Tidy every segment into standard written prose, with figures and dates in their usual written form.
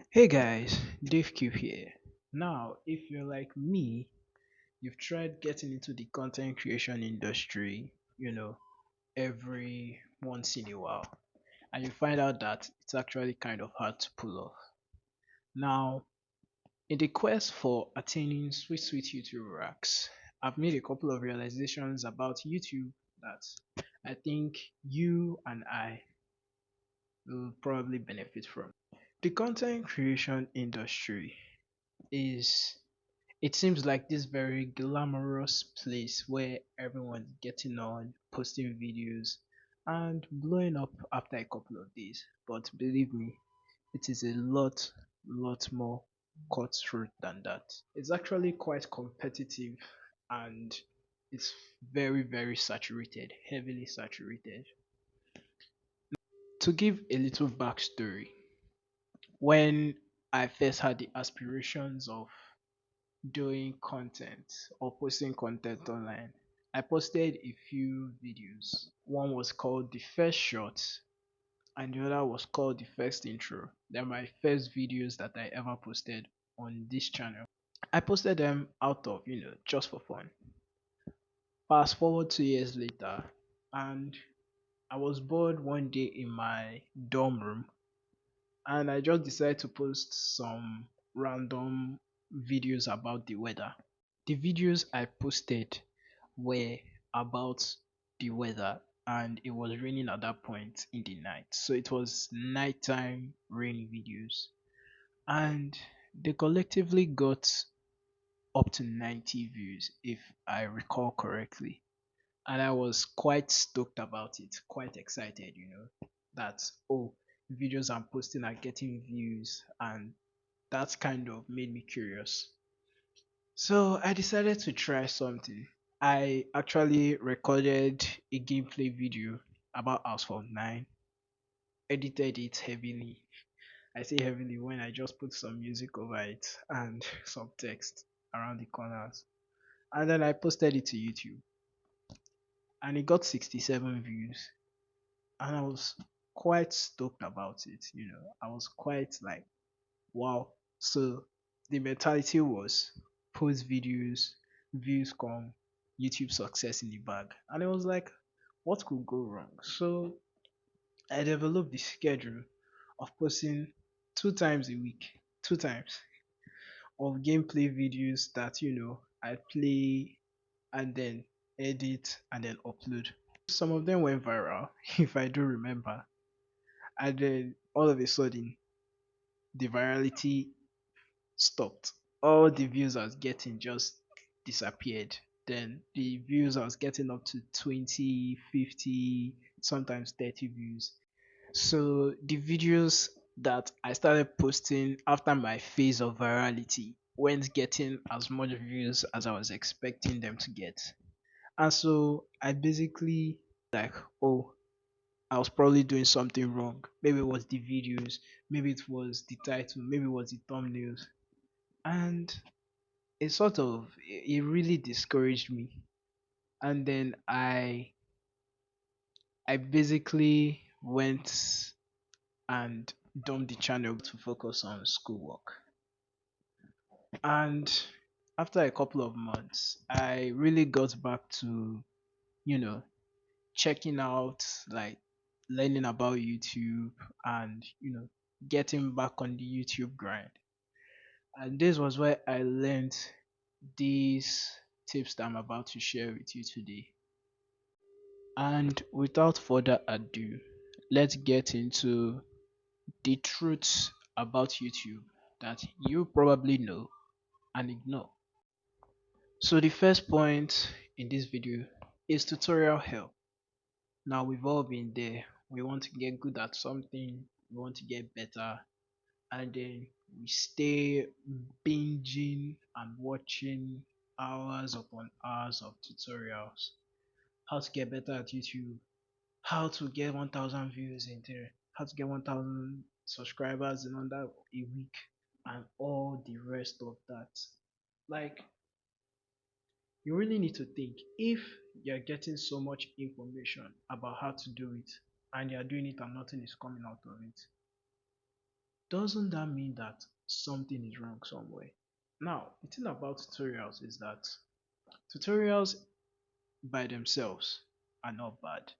Hey guys, Dave Cube here. Now, if you're like me, you've tried getting into the content creation industry, every once in a while, and you find out that it's actually kind of hard to pull off. Now, in the quest for attaining sweet YouTube racks, I've made a couple of realizations about YouTube that I think you and I will probably benefit from. The content creation industry is it seems like this very glamorous place where everyone's getting on, posting videos, and blowing up after a couple of days. But believe me, it is a lot more cutthroat than that. It's actually quite competitive and it's very saturated, heavily saturated. To give a little backstory, when I first had the aspirations of doing content or posting content online, I posted a few videos. One was called The First Shot, and the other was called The First Intro. They're my first videos that I ever posted on this channel. I posted them out of, just for fun. Fast forward 2 years later, and I was bored one day in my dorm room, and I just decided to post some random videos about the weather. The videos I posted were about the weather, and it was raining at that point in the night. So it was nighttime rainy videos, and they collectively got up to 90 views if I recall correctly. And I was quite stoked about it, quite excited, that oh, videos I'm posting are getting views, and that kind of made me curious. So I decided to try something. I actually recorded a gameplay video about Asphalt 9, edited it heavily. I say heavily when I just put some music over it and some text around the corners. And then I posted it to YouTube and it got 67 views. And I was quite stoked about it. I was quite like, wow. So the mentality was post videos, views come, YouTube success in the bag. And it was like, what could go wrong? So I developed the schedule of posting 2 times a week, 2 times of gameplay videos that I play and then edit and then upload. Some of them went viral, if I do remember. And then all of a sudden, the virality stopped. All the views I was getting just disappeared. Then the views I was getting up to 20, 50, sometimes 30 views. So the videos that I started posting after my phase of virality weren't getting as much views as I was expecting them to get. And so I basically like, oh, I was probably doing something wrong. Maybe it was the videos, maybe it was the title, maybe it was the thumbnails. And it really discouraged me. And then I basically went and dumped the channel to focus on schoolwork. And after a couple of months, I really got back to, you know, checking out, like learning about YouTube and, getting back on the YouTube grind. And this was where I learned these tips that I'm about to share with you today. And without further ado, let's get into the truths about YouTube that you probably know and ignore. So the first point in this video is tutorial hell. Now we've all been there. We want to get good at something, we want to get better, and then we stay binging and watching hours upon hours of tutorials. How to get better at YouTube, how to get 1000 views in there, how to get 1000 subscribers in under a week, and all the rest of that. Like, you really need to think if you're getting so much information about how to do it and you're doing it and nothing is coming out of it. doesn't that mean that something is wrong somewhere? Now, the thing about tutorials is that tutorials by themselves are not bad.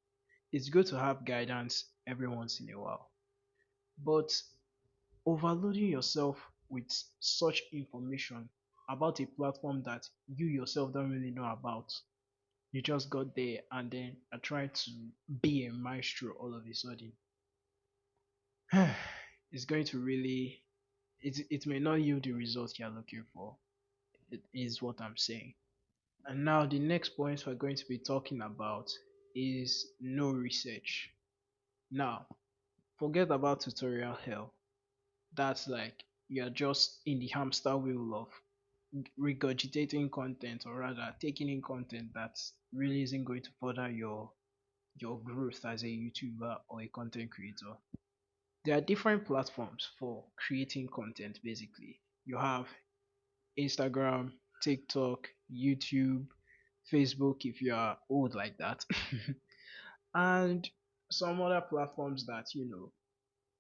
It's good to have guidance every once in a while. But overloading yourself with such information about a platform that you yourself don't really know about, you just got there and then are trying to be a maestro all of a sudden, it's going to really, it may not yield the results you're looking for. It is what I'm saying. And now the next point we're going to be talking about is no research. Now, forget about tutorial hell. That's like you're just in the hamster wheel of regurgitating content, or rather taking in content that really isn't going to further your growth as a YouTuber or a content creator. There are different platforms for creating content basically. You have Instagram, TikTok, YouTube, Facebook if you are old like that, and some other platforms that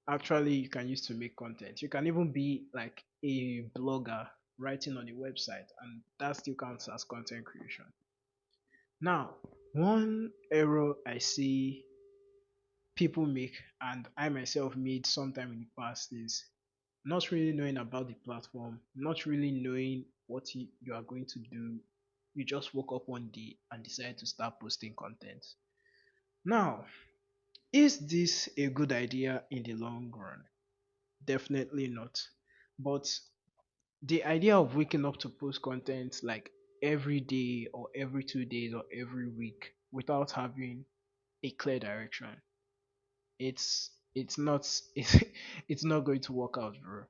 actually you can use to make content. You can even be like a blogger writing on a website, and that still counts as content creation. Now, one error I see people make, and I myself made sometime in the past, is not really knowing about the platform, not really knowing what you are going to do. You just woke up one day and decided to start posting content. Now, is this a good idea in the long run? Definitely not. But the idea of waking up to post content like every day or every 2 days or every week without having a clear direction, it's not it's not going to work out, bro.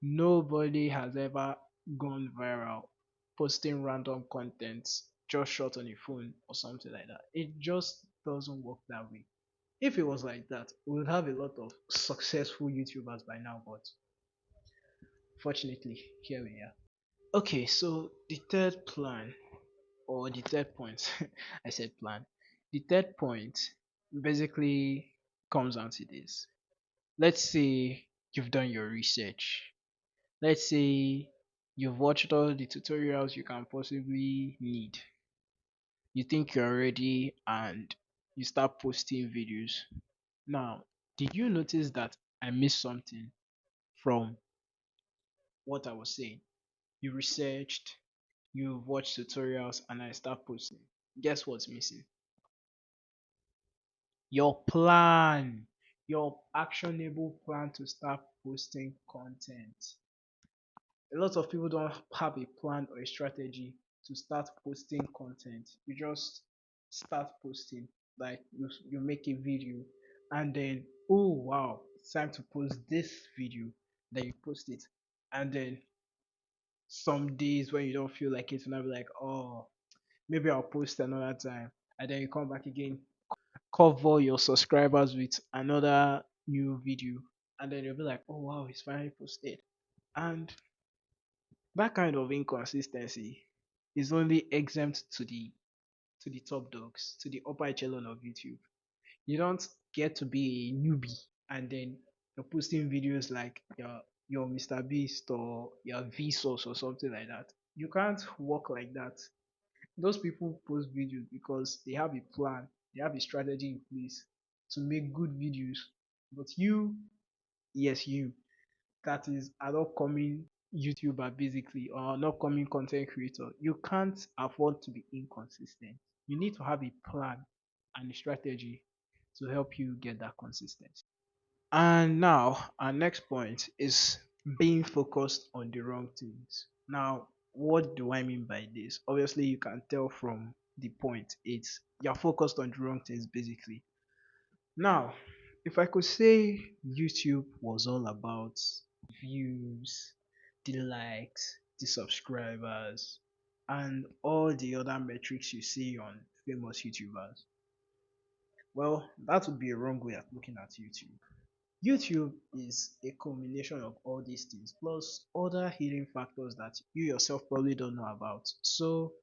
Nobody has ever gone viral posting random content just shot on a phone or something like that. It just doesn't work that way. If it was like that, we would have a lot of successful YouTubers by now, but fortunately, here we are. Okay, so the third plan, or the third point, I said plan. The third point basically comes down to this. Let's say you've done your research. Let's say you've watched all the tutorials you can possibly need. You think you're ready and you start posting videos. Now, did you notice that I missed something from what I was saying? You researched, you watched tutorials, and I start posting. Guess what's missing? Your plan, your actionable plan to start posting content. A lot of people don't have a plan or a strategy to start posting content. You just start posting, like you make a video and then, oh wow, it's time to post this video. Then you post it, and then some days when you don't feel like it, you'll be like, oh, maybe I'll post another time. And then you come back again, cover your subscribers with another new video, and then you'll be like, oh wow, it's finally posted. And that kind of inconsistency is only exempt to the top dogs, to the upper echelon of YouTube. You don't get to be a newbie and then you're posting videos like your Mr. Beast or your Vsauce or something like that. You can't work like that. Those people post videos because they have a plan, they have a strategy in place to make good videos. But you, yes, you, that is an upcoming YouTuber basically, or an upcoming content creator, you can't afford to be inconsistent. You need to have a plan and a strategy to help you get that consistency. And now our next point is being focused on the wrong things. Now, what do I mean by this? Obviously, you can tell from the point. It's you're focused on the wrong things basically. Now, if I could say YouTube was all about views, the likes, the subscribers, and all the other metrics you see on famous YouTubers, well, that would be a wrong way of looking at YouTube. YouTube is a combination of all these things plus other hidden factors that you yourself probably don't know about. So,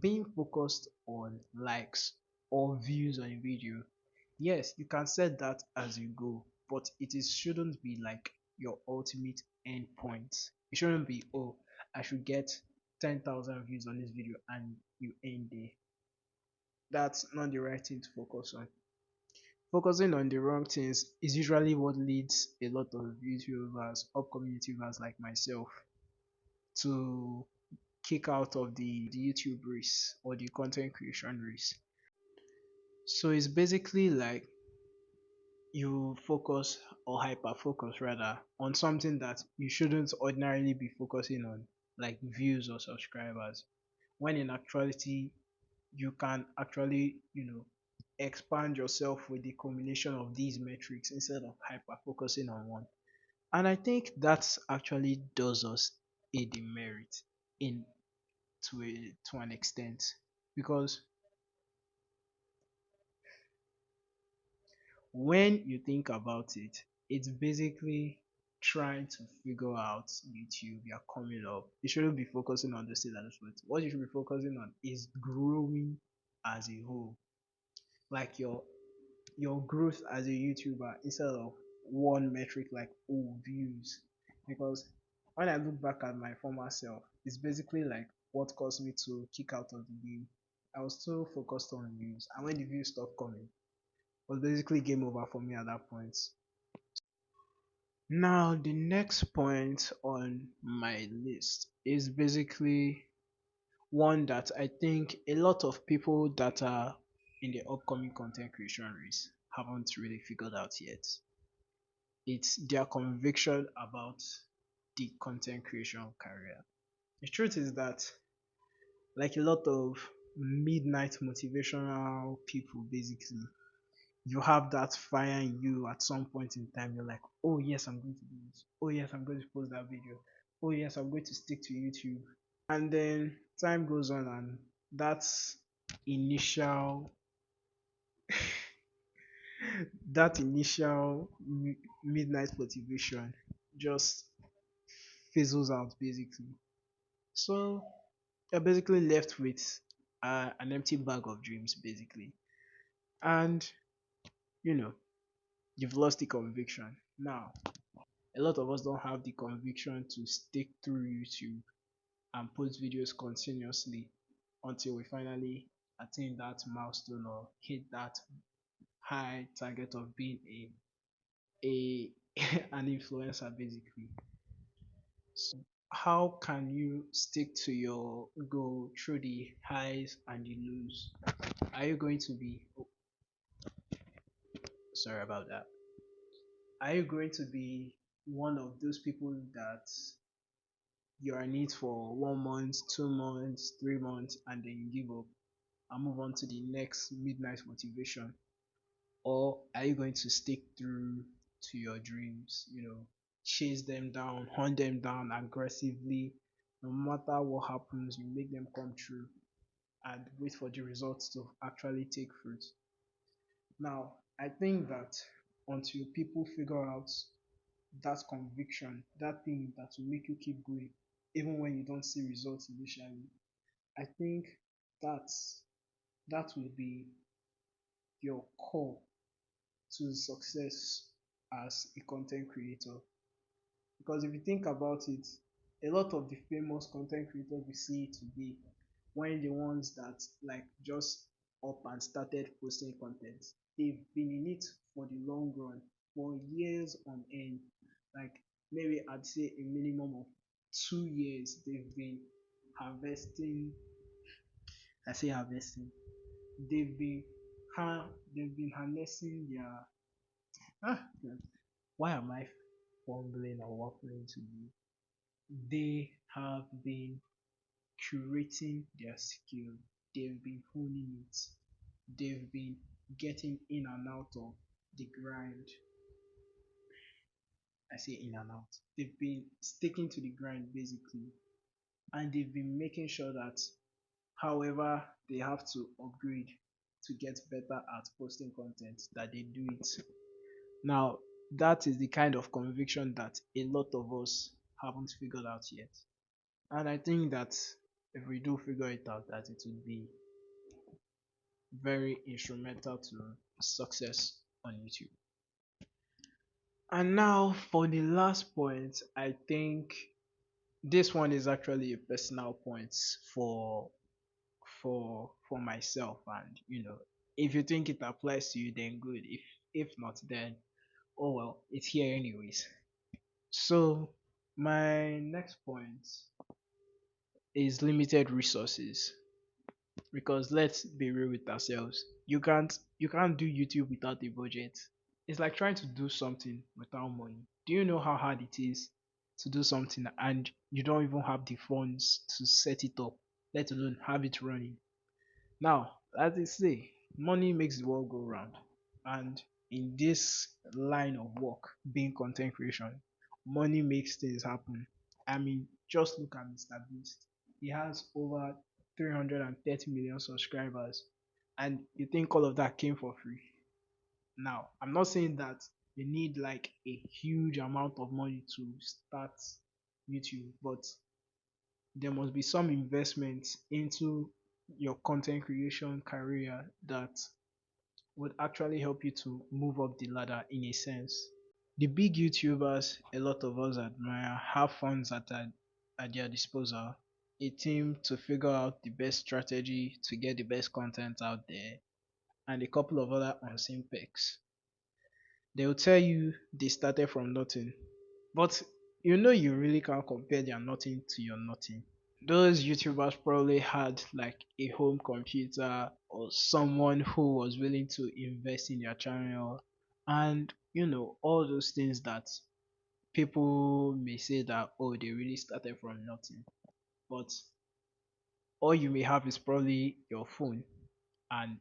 being focused on likes or views on a video, yes, you can set that as you go, but it is shouldn't be like your ultimate end point. It shouldn't be, oh, I should get 10,000 views on this video and you end there. That's not the right thing to focus on. Focusing on the wrong things is usually what leads a lot of YouTubers, upcoming YouTubers like myself, to kick out of the YouTube race or the content creation race. So it's basically like you focus or hyper focus rather on something that you shouldn't ordinarily be focusing on, like views or subscribers, when in actuality you can actually, expand yourself with the combination of these metrics instead of hyper focusing on one. And I think that's actually does us a demerit in to an extent, because when you think about it, it's basically trying to figure out YouTube. You're coming up. You shouldn't be focusing on the state at this point. What you should be focusing on is growing as a whole, like your growth as a YouTuber instead of one metric like, oh, views. Because when I look back at my former self, it's basically like what caused me to kick out of the game. I was so focused on views, and when the views stopped coming, it was basically game over for me at that point. Now, the next point on my list is basically one that I think a lot of people that are in the upcoming content creation race haven't really figured out yet. It's their conviction about the content creation career. The truth is that, like a lot of midnight motivational people, basically, you have that fire in you at some point in time. You're like, oh, yes, I'm going to do this. Oh, yes, I'm going to post that video. Oh, yes, I'm going to stick to YouTube. And then time goes on, and that's initial that initial midnight motivation just fizzles out basically. So you're basically left with an empty bag of dreams basically, and you know you've lost the conviction. Now, a lot of us don't have the conviction to stick through YouTube and post videos continuously until we finally attain that milestone or hit that high target of being a an influencer basically. So how can you stick to your goal through the highs and the lows? Are you going to be, oh, sorry about that, are you going to be one of those people that you're in it for 1 month, 2 months, 3 months, and then you give up and move on to the next midnight motivation? Or are you going to stick through to your dreams, chase them down, hunt them down aggressively, no matter what happens, you make them come true and wait for the results to actually take fruit? Now, I think that until people figure out that conviction, that thing that will make you keep going, even when you don't see results initially, I think that's that will be your core to success as a content creator. Because if you think about it, a lot of the famous content creators we see today, when the ones that like just up and started posting content, they've been in it for the long run, for years on end. Like maybe I'd say a minimum of 2 years they've been harvesting. I say harvesting. They've been they've been harnessing their God, why am I fumbling or waffling to you? They have been curating their skill, they've been honing it, they've been getting in and out of the grind. I say in and out. They've been sticking to the grind basically, and they've been making sure that however they have to upgrade to get better at posting content, that they do it. Now, that is the kind of conviction that a lot of us haven't figured out yet. And I think that if we do figure it out, that it would be very instrumental to success on YouTube. And now for the last point, I think this one is actually a personal point for for myself, and if you think it applies to you, then good. If not, then oh well, it's here anyways. So my next point is limited resources, because let's be real with ourselves. You can't do YouTube without a budget. It's like trying to do something without money. Do you know how hard it is to do something and you don't even have the funds to set it up, let alone have it running? Now, as they say, money makes the world go round. And in this line of work, being content creation, money makes things happen. I mean, just look at Mr. Beast. He has over 330 million subscribers. And you think all of that came for free? Now, I'm not saying that you need like a huge amount of money to start YouTube, but there must be some investment into your content creation career that would actually help you to move up the ladder in a sense. The big YouTubers a lot of us admire have funds at their disposal, a team to figure out the best strategy to get the best content out there, and a couple of other unseen perks. They'll tell you they started from nothing, but you really can't compare their nothing to your nothing. Those YouTubers probably had like a home computer or someone who was willing to invest in their channel, and all those things that people may say that, oh, they really started from nothing, but all you may have is probably your phone and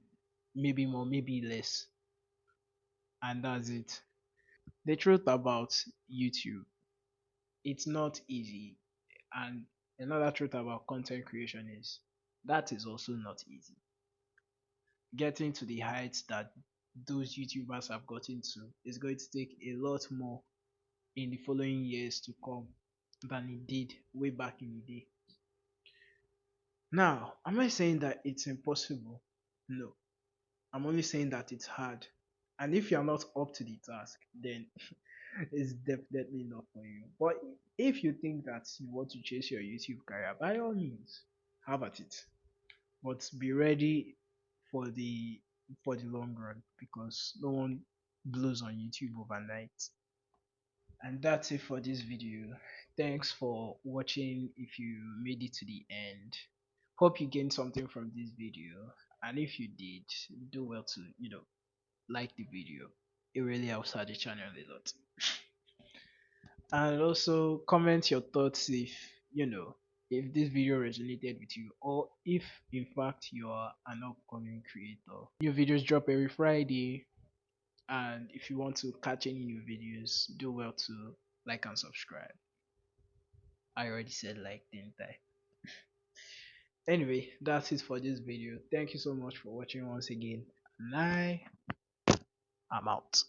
maybe more, maybe less, and that's it. The truth about YouTube, it's not easy. And another truth about content creation is that is also not easy. Getting to the heights that those YouTubers have gotten to is going to take a lot more in the following years to come than it did way back in the day. Now, am I saying that it's impossible? No. I'm only saying that it's hard. And if you're not up to the task, then it's definitely not for you. But if you think that you want to chase your YouTube career, by all means, have at it. But be ready for the long run, because no one blows on YouTube overnight. And that's it for this video. Thanks for watching if you made it to the end. Hope you gained something from this video. And if you did, do well to, like the video. It really helps out the channel a lot. And also comment your thoughts if this video resonated with you, or if in fact you are an upcoming creator. New videos drop every Friday, and if you want to catch any new videos, do well to like and subscribe. I already said like, didn't I? Anyway, that's it for this video. Thank you so much for watching once again, and I'm out.